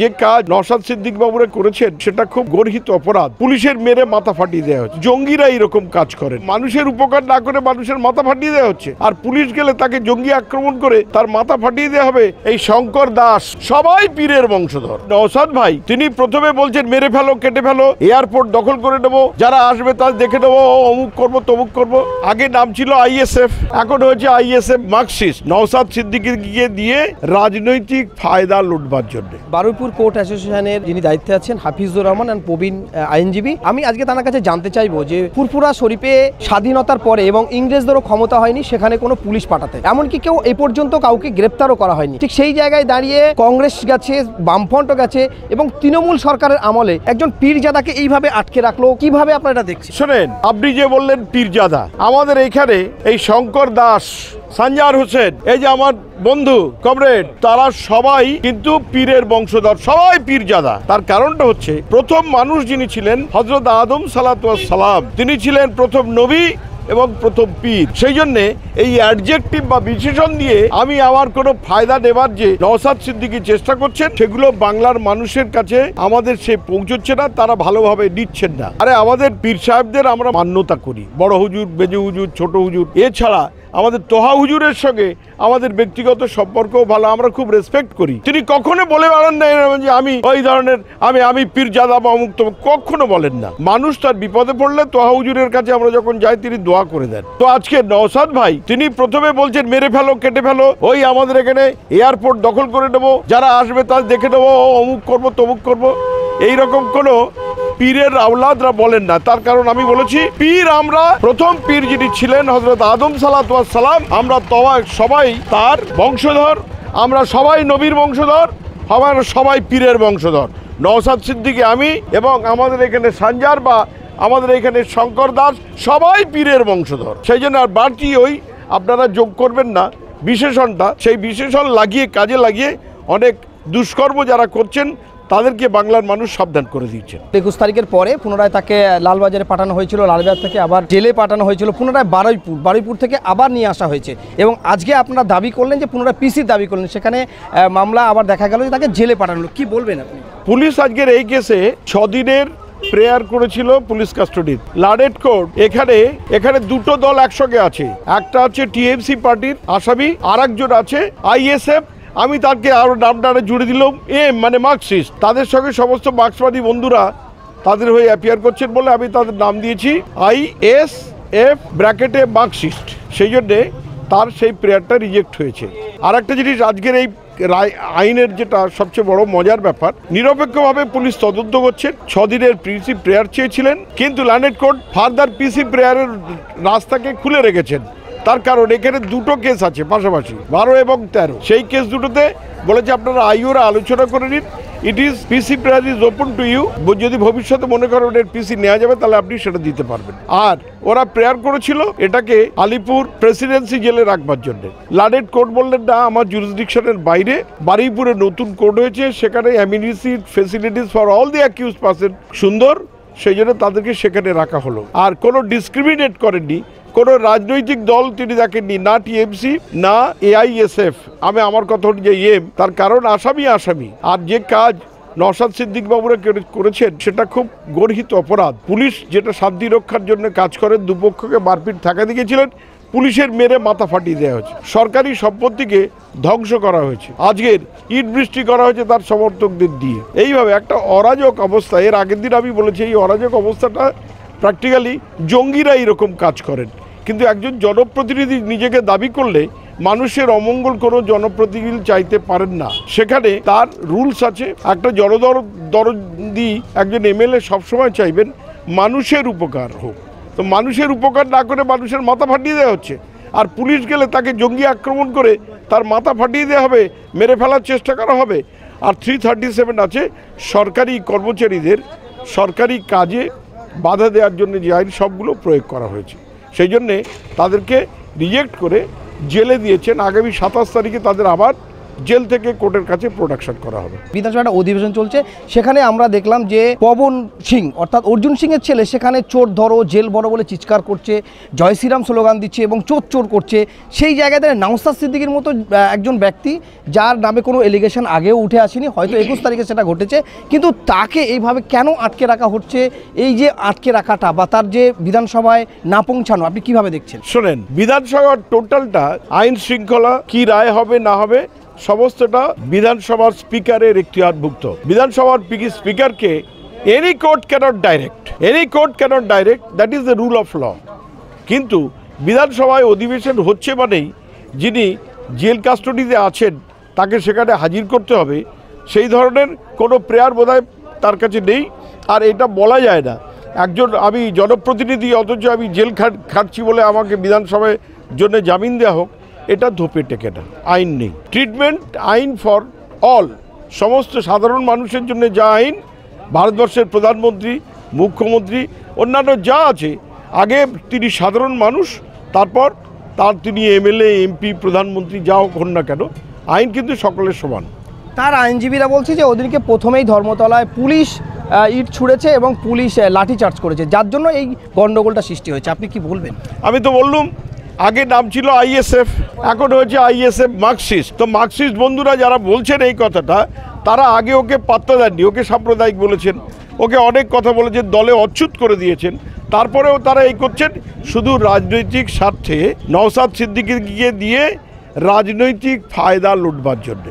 যে কাজ নওশাদ সিদ্দিক বাবুরা করেছেন সেটা খুব গর্হিত অপরাধ। পুলিশের মেরে মাথা ফাটিয়ে দেওয়া হচ্ছে। জঙ্গিরা এরকম কাজ করেন, মানুষের উপকার না করে মানুষের মাথা ফাটিয়ে দেওয়া হচ্ছে। আর পুলিশ গেলে তাকে জঙ্গি আক্রমণ করে তার মাথা ফাটিয়ে দেওয়া হবে। এই শঙ্কর দাস সবাই পীরের বংশধর। নওশাদ ভাই তিনি প্রথমে বলছেন মেরে ফেলো, কেটে ফেলো, এয়ারপোর্ট দখল করে নেবো, যারা আসবে তার দেখে নেবো, অমুক করবো তমুক করবো। আগে নাম ছিল আইএসএফ, এখন হয়েছে আইএসএফ মার্কসিস্ট। নওশাদ সিদ্দিকীকে দিয়ে রাজনৈতিক ফায়দা লুটবার জন্য। বারুইপুর কোর্ট অ্যাসোসিয়েশনের যিনি দায়িত্বে আছেন হাফিজুর রহমান এন্ড প্রবীণ আইনজীবী, আমি আজকে তার কাছে জানতে চাইবো যে ফুরফুরা শরীফে স্বাধীনতার পরে এবং ইংরেজদেরও ক্ষমতা হয়নি সেখানে কোনো পুলিশ পাঠাতে, এমনকি কেউ এই পর্যন্ত কাউকে গ্রেপ্তারও করা হয়নি। ঠিক সেই জায়গায় দাঁড়িয়ে কংগ্রেস গেছে, বামফ্রন্ট গেছে এবং তৃণমূল সরকারের আমলে একজন পীরজাদাকে এইভাবে আটকে রাখলো, কিভাবে আপনারা এটা দেখছেন? শোনেন, আপনি যে বললেন পীরজাদা, আমাদের এখানে এই শঙ্কর দাস, সঞ্জার হোসেন, এই যে আমার বন্ধু কমরেড, তারা সবাই কিন্তু পীরের বংশধর, সবাই পীরজাদা। তার কারণটা হচ্ছে প্রথম মানুষ যিনি ছিলেন হযরত আদম সালাতু ওয়াস সালাম, তিনি ছিলেন প্রথম নবী এবং প্রথম পীর। সেই জন্য এই অ্যাডজেক্টিভ বা বিশেষণ দিয়ে আমি আমার কোনো ফায়দা নেবার যে নওশাদ সিদ্দিকী চেষ্টা করছেন, সেগুলো বাংলার মানুষের কাছে আমাদের সে পৌঁছচ্ছে না, তারা ভালোভাবে নিচ্ছেন না। আরে আমাদের পীর সাহেবদের আমরা মান্যতা করি, বড় হুজুর, মেজো হুজুর, ছোট হুজুর। এছাড়া আমাদের তোহা হুজুরের সঙ্গে আমাদের ব্যক্তিগত সম্পর্কও ভালো, আমরা খুব রেসপেক্ট করি। তিনি কখনো বলে বেড়ান না যে আমি ওই ধরনের আমি পীরজাদা বা অমুক তমুক, কখনো বলেন না। মানুষ তার বিপদে পড়লে তোহা হুজুরের কাছে আমরা যখন যাই তিনি দোয়া করে দেন। তো আজকে নওশাদ ভাই তিনি প্রথমে বলছেন মেরে ফেলো, কেটে ফেলো, ওই আমাদের এখানে এয়ারপোর্ট দখল করে নেবো, যারা আসবে তার দেখে নেবো, অমুক করবো তমুক করবো। এইরকম কোনো পীরের আওলাদরা বলেন না। তার কারণ আমি বলেছি, পীর আমরা প্রথম পীর যিনি ছিলেন হযরত আদম সালাতু ওয়াস সালাম, আমরা সবাই তার বংশধর, আমরা সবাই নবীর বংশধর, আমরা সবাই পীরের বংশধর। নওশাদ সিদ্দিকী, আমি এবং আমাদের এখানে সঞ্জার বা আমাদের এখানে শঙ্কর দাস সবাই পীরের বংশধর। সেই জন্য আর বাড়তি ওই আপনারা যোগ করবেন না বিশেষণটা, সেই বিশেষণ কাজে লাগিয়ে অনেক দুষ্কর্ম যারা করছেন তাদেরকে বাংলার মানুষ সাবধান করে দিয়েছেন। 21 তারিখের পরে পুনরায় তাকে লালবাজারে পাঠানো হয়েছিল, লালবাজার থেকে আবার জেলে পাঠানো হয়েছিল, পুনরায় বারুইপুর থেকে আবার নিয়ে আসা হয়েছে এবং আজকে আপনারা দাবি করলেন যে পুনরায় পিসির দাবি করলেন, সেখানে মামলা আবার দেখা গেল যে তাকে জেলে পাঠানো হলো। কি বলবেন আপনি? পুলিশ আজকের এই কেসে 6 দিনের প্রেয়ার করেছিল পুলিশ কাস্টডির। লাডেট কোর্ট এখানে দুটো দল একসঙ্গে আছে, একটা হচ্ছে টিএমসি পার্টির আসামি, আর একজন আছে আইএসএফ। আমি তাকে আরো নামটা জুড়ে দিলাম মানে মার্কসিস্ট। তাদের সঙ্গে সমস্ত মার্ক্সবাদী বন্ধুরা তাদের হয়ে অ্যাপিয়ার করছেন বলে আমি তাদের নাম দিয়েছি আইএসএফ ব্র্যাকেটে মার্কসিস্ট। সেই জন্যে তার সেই প্রেয়ারটা রিজেক্ট হয়েছে। আর একটা জিনিস, আজকের এই আইনের যেটা সবচেয়ে বড় মজার ব্যাপার, নিরপেক্ষভাবে পুলিশ তদন্ত করছেন। 6 দিনের পিসি প্রেয়ার চেয়েছিলেন, কিন্তু ল্যান্ডেড কোর্ট ফার্দার পিসি প্রেয়ারের রাস্তাকে খুলে রেখেছেন। তার কারণ এখানে দুটো কেস আছে পাশাপাশি, 12 এবং 13। সেই কেস দুটোতে বলেছে আপনারা আইওরা আলোচনা করে নিন, ইট ইজ পিসি prayer is open to you. যদি ভবিষ্যতে মনে করেন এর পিসি নেওয়া যাবে তাহলে আপনি সেটা দিতে পারবেন। আর ওরা প্রেয়ার করেছিল এটাকে আলিপুর প্রেসিডেন্সি জেলে রাখবার জন্য। লাডেট কোর্ট বললেন না, আমার জুরিসডিকশনের বাইরে বারুইপুরে নতুন কোর্ট হয়েছে, সেখানে amenity facilities for all the accused person সুন্দর, সেই জন্য তাদেরকে সেখানে রাখা হলো। আর কোনো ডিসক্রিমিনেট করেননি, কোনো রাজনৈতিক দল তিনি দেখেননি, না টিএমসি না এআইএসএফ। আমার কথা যে তার কারণ আসামি। আর যে কাজ নওশাদ সিদ্দিক বাবুরা করেছেন সেটা খুব গর্হিত অপরাধ। পুলিশ যেটা শান্তি রক্ষার জন্য কাজ করেন, দুপক্ষকে মারপিট থাকা দিয়েছিলেন, পুলিশের মেরে মাথা ফাটিয়ে দেওয়া হয়েছে, সরকারি সম্পত্তিকে ধ্বংস করা হয়েছে, আজকের ইট বৃষ্টি করা হয়েছে তার সমর্থকদের দিয়ে। এইভাবে একটা অরাজক অবস্থা। এর আগের দিন আমি বলেছি এই অরাজক অবস্থাটা প্র্যাকটিক্যালি জঙ্গিরা এরকম কাজ করেন। কিন্তু একজন জনপ্রতিনিধি নিজেকে দাবি করলে মানুষের অমঙ্গল কোনো জনপ্রতিনিধি চাইতে পারেন না। সেখানে তার রুলস আছে। একটা জনদরদি একজন এমএলএ সবসময় চাইবেন মানুষের উপকার হোক, তো মানুষের উপকার না করে মানুষের মাথা ফাটিয়ে দেওয়া হচ্ছে। আর পুলিশ গেলে তাকে জঙ্গি আক্রমণ করে তার মাথা ফাটিয়ে দেওয়া হবে, মেরে ফেলার চেষ্টা করা হবে। আর 337 আছে, সরকারি কর্মচারীদের সরকারি কাজে বাধা দেওয়ার জন্য যে আইন সবগুলো প্রয়োগ করা হয়েছে। সেই জন্যে তাদেরকে রিজেক্ট করে জেলে দিয়েছেন। আগামী 27 তারিখে তাদের আবার জেল থেকে কোর্টের কাছে প্রোডাকশন করা হবে। বিধানসভা একটা অধিবেশন চলছে, সেখানে আমরা দেখলাম যে পবন সিং অর্থাৎ অর্জুন সিংয়ের ছেলে সেখানে চোর ধরো জেল বড় বলে চিৎকার করছে, জয় শ্রীরাম স্লোগান দিচ্ছে এবং চোর চোর করছে। সেই জায়গাতে নওশাদ সিদ্দিকীর মতো একজন ব্যক্তি যার নামে কোনো এলিগেশন আগেও উঠে আসেনি, হয়তো 21 তারিখে সেটা ঘটেছে, কিন্তু তাকে এইভাবে কেন আটকে রাখা হচ্ছে? এই যে আটকে রাখাটা বা তার যে বিধানসভায় না পৌঁছানো, আপনি কিভাবে দেখছেন? শোনেন, বিধানসভার টোটালটা আইন শৃঙ্খলা কি রায় হবে না হবে সমস্তটা বিধানসভার স্পিকারের এখতিয়ারভুক্ত। বিধানসভার স্পিকারকে any court cannot direct, that is the rule of law. কিন্তু বিধানসভায় অধিবেশন হচ্ছে মানেই যিনি জেল কাস্টডিতে আছেন তাকে সেখানে হাজির করতে হবে, সেই ধরনের কোনো প্রেয়ার বোধহয় তার কাছে নেই। আর এটা বলা যায় না একজন আমি জনপ্রতিনিধি অথচ আমি জেল খাটছি বলে আমাকে বিধানসভায় জন্য জামিন দেওয়া হোক, এটা ধোপে টেকে না। আইন নেই, ট্রিটমেন্ট আইন ফর অল, সমস্ত সাধারণ মানুষের জন্য যা আইন, ভারতবর্ষের প্রধানমন্ত্রী, মুখ্যমন্ত্রী, অন্যান্য যা আছে, আগে তিনি সাধারণ মানুষ, তারপর তিনি এমএলএ, এমপি, প্রধানমন্ত্রী যা হোক হন না কেন, আইন কিন্তু সকলের সমান। তার আইনজীবীরা বলছে যে ওদেরকে প্রথমেই ধর্মতলায় পুলিশ ইট ছুঁড়েছে এবং পুলিশ লাঠিচার্জ করেছে, যার জন্য এই গণ্ডগোলটা সৃষ্টি হয়েছে। আপনি কি বলবেন? আমি তো বললুম, আগে নাম ছিল আইএসএফ, এখন হয়েছে আইএসএফ মার্কসিস্ট। তো মার্কসিস্ট বন্ধুরা যারা বলছেন এই কথাটা, তারা আগে ওকে পাত্তা দেননি, ওকে সাম্প্রদায়িক বলেছেন, ওকে অনেক কথা বলেছেন, দলে অচ্যুত করে দিয়েছেন। তারপরেও তারা এই করছেন শুধু রাজনৈতিক স্বার্থে নওশাদ সিদ্দিকীকে দিয়ে রাজনৈতিক ফায়দা লুটবার জন্য।